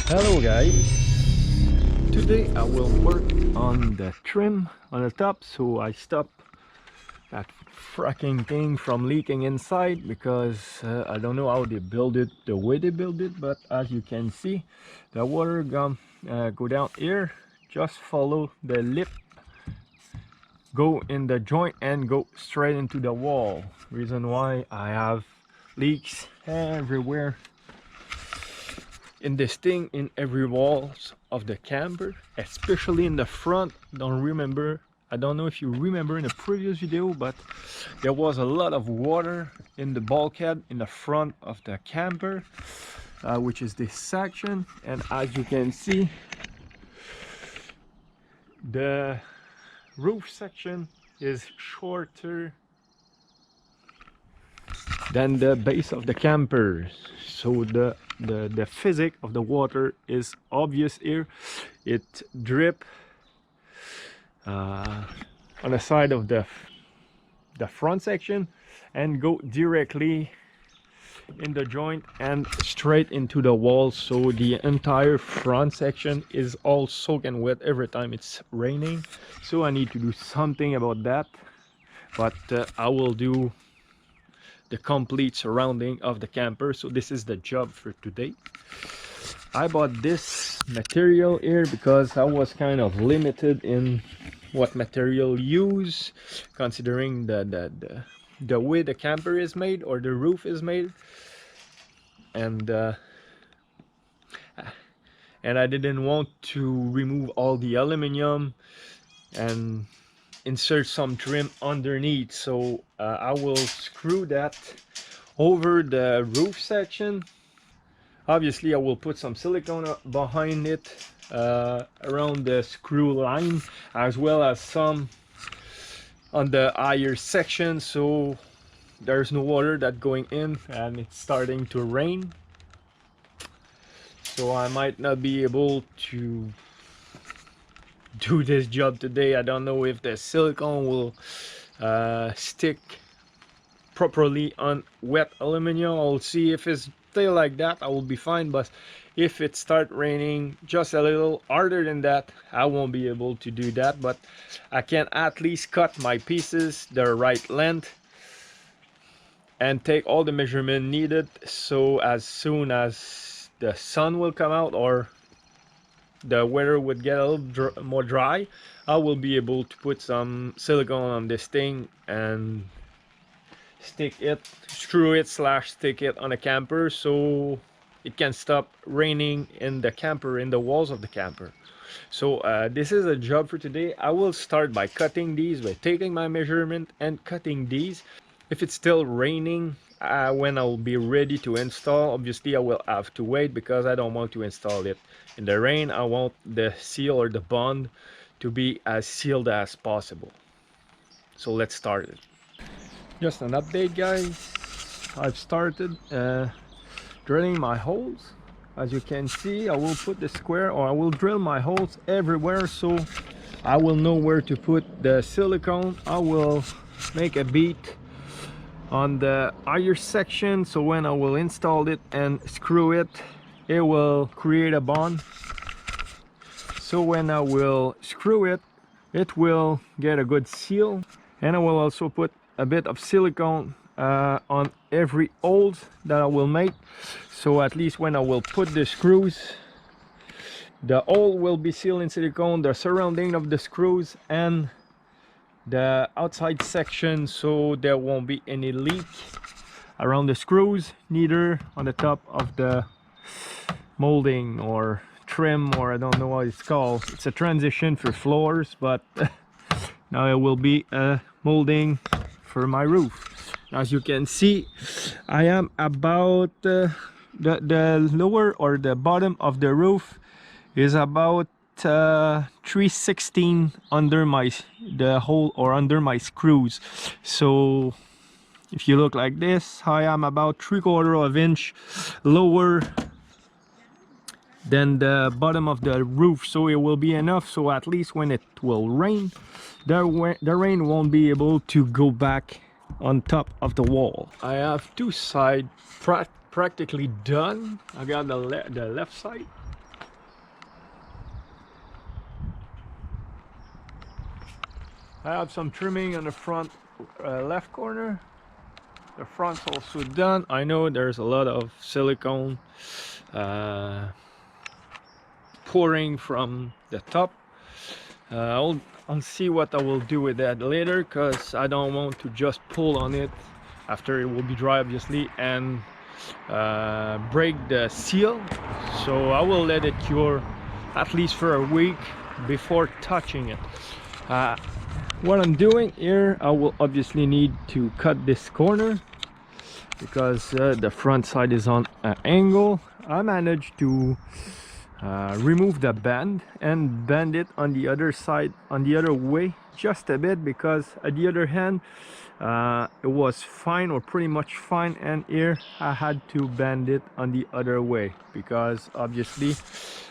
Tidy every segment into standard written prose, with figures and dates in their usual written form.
Hello guys, today I will work on the trim on the top, so I stop that fracking thing from leaking inside because I don't know how they build it, the way they build it, but as you can see the water go down here, just follow the lip, go in the joint and go straight into the wall. Reason why I have leaks everywhere in this thing, in every walls of the camper, especially in the front. I don't know if you remember in the previous video, but there was a lot of water in the bulkhead in the front of the camper, which is this section. And as you can see, the roof section is shorter than the base of the camper, so the physics of the water is obvious here. It drip on the side of the front section and go directly in the joint and straight into the wall, so the entire front section is all soaking wet every time it's raining. So I need to do something about that, but I will do the complete surrounding of the camper. So this is the job for today. I bought this material here because I was kind of limited in what material use, considering the way the camper is made or the roof is made, and I didn't want to remove all the aluminum and insert some trim underneath. So I will screw that over the roof section. Obviously I will put some silicone behind it, around the screw line, as well as some on the higher section, so there's no water that going in, and it's starting to rain, so I might not be able to do this job today. I don't know if the silicone will stick properly on wet aluminum. I'll see. If it's still like that, I will be fine, but if it start raining just a little harder than that, I won't be able to do that. But I can at least cut my pieces the right length and take all the measurement needed, so as soon as the sun will come out or the weather would get a little more dry, I will be able to put some silicone on this thing and screw it slash stick it on a camper, so it can stop raining in the camper, in the walls of the camper. So this is a job for today. I will start by cutting these, by taking my measurement and cutting these. If it's still raining when I'll be ready to install, obviously I will have to wait because I don't want to install it in the rain. I want the seal or the bond to be as sealed as possible. So let's start it. Just an update, guys. I've started drilling my holes. As you can see, I will put the square, or I will drill my holes everywhere, so I will know where to put the silicone. I will make a bead on the higher section, so when I will install it and screw it, it will create a bond. So when I will screw it, it will get a good seal. And I will also put a bit of silicone on every hole that I will make, so at least when I will put the screws, the hole will be sealed in silicone, the surrounding of the screws and the outside section, so there won't be any leak around the screws, neither on the top of the molding or trim, or I don't know what it's called. It's a transition for floors, but now it will be a molding for my roof. As you can see, I am about the lower or the bottom of the roof is about 3/16 under the hole or under my screws. So if you look like this, I am about 3/4 of an inch lower than the bottom of the roof, so it will be enough, so at least when it will rain, the rain won't be able to go back on top of the wall. I have two sides practically done. I got the left side I have some trimming on the front left corner. The front's also done. I know there's a lot of silicone pouring from the top. I'll see what I will do with that later, because I don't want to just pull on it after it will be dry, obviously, and break the seal. So I will let it cure at least for a week before touching it. What I'm doing here, I will obviously need to cut this corner because the front side is on an angle. I managed to remove the band and bend it on the other side, on the other way, just a bit, because at the other hand it was fine, or pretty much fine, and here I had to bend it on the other way because obviously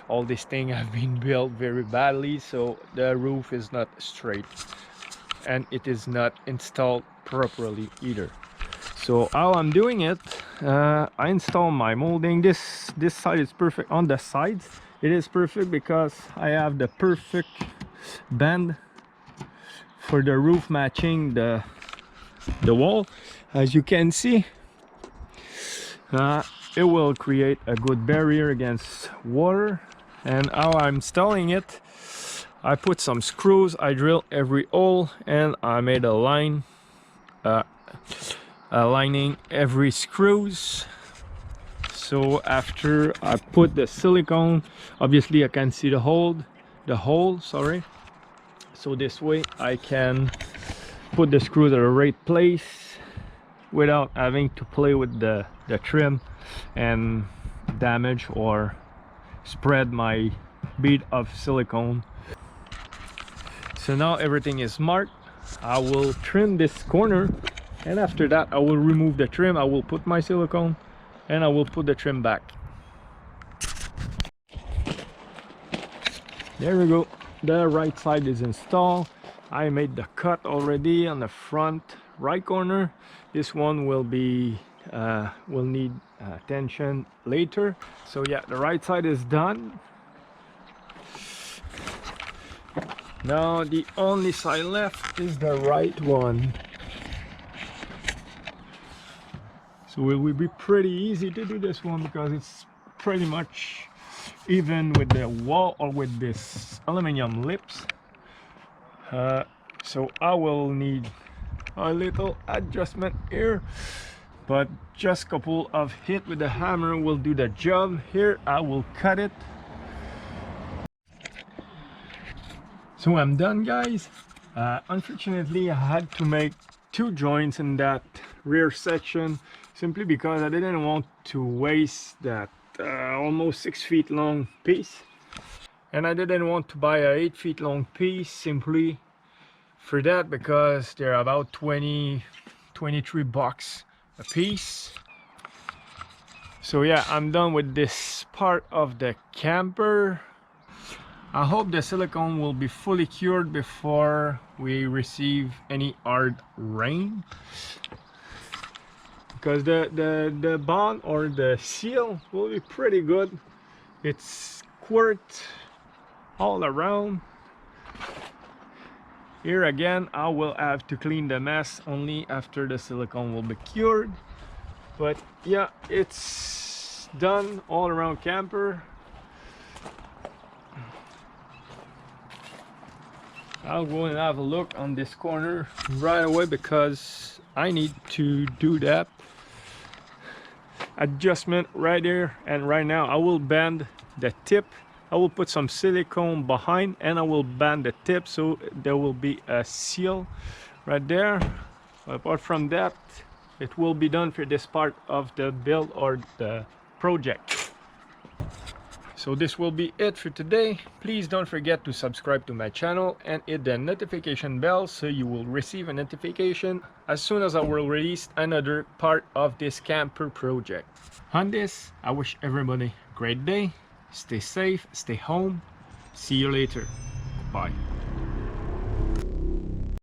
all these things have been built very badly, so the roof is not straight and it is not installed properly either. So how I'm doing it, I install my molding. This side is perfect. On the sides it is perfect because I have the perfect bend for the roof, matching the wall. As you can see, it will create a good barrier against water. And how I'm installing it, I put some screws, I drill every hole, and I made a line aligning every screws. So after I put the silicone, obviously I can see the hole, sorry. So this way I can put the screws at the right place without having to play with the trim and damage or spread my bead of silicone. So now everything is marked. I will trim this corner, and after that I will remove the trim. I will put my silicone and I will put the trim back. There we go. The right side is installed. I made the cut already on the front right corner. This one will be will need attention later. So yeah, the right side is done. Now the only side left is the right one. So it will be pretty easy to do this one because it's pretty much even with the wall or with this aluminum lips. So I will need a little adjustment here, but just a couple of hit with the hammer will do the job. Here I will cut it. So I'm done, guys. Unfortunately I had to make 2 joints in that rear section simply because I didn't want to waste that almost 6 feet long piece, and I didn't want to buy a 8 feet long piece simply for that because they're about 23 bucks a piece. So yeah, I'm done with this part of the camper. I hope the silicone will be fully cured before we receive any hard rain, because the bond or the seal will be pretty good. It's quartz all around. Here again I will have to clean the mess only after the silicone will be cured. But yeah, it's done all around camper. I'll go and have a look on this corner right away because I need to do that adjustment right there. And right now I will bend the tip. I will put some silicone behind and I will bend the tip so there will be a seal right there. Apart from that, it will be done for this part of the build or the project. So this will be it for today. Please don't forget to subscribe to my channel and hit the notification bell so you will receive a notification as soon as I will release another part of this camper project. On this, I wish everybody a great day. Stay safe, stay home. See you later. Bye.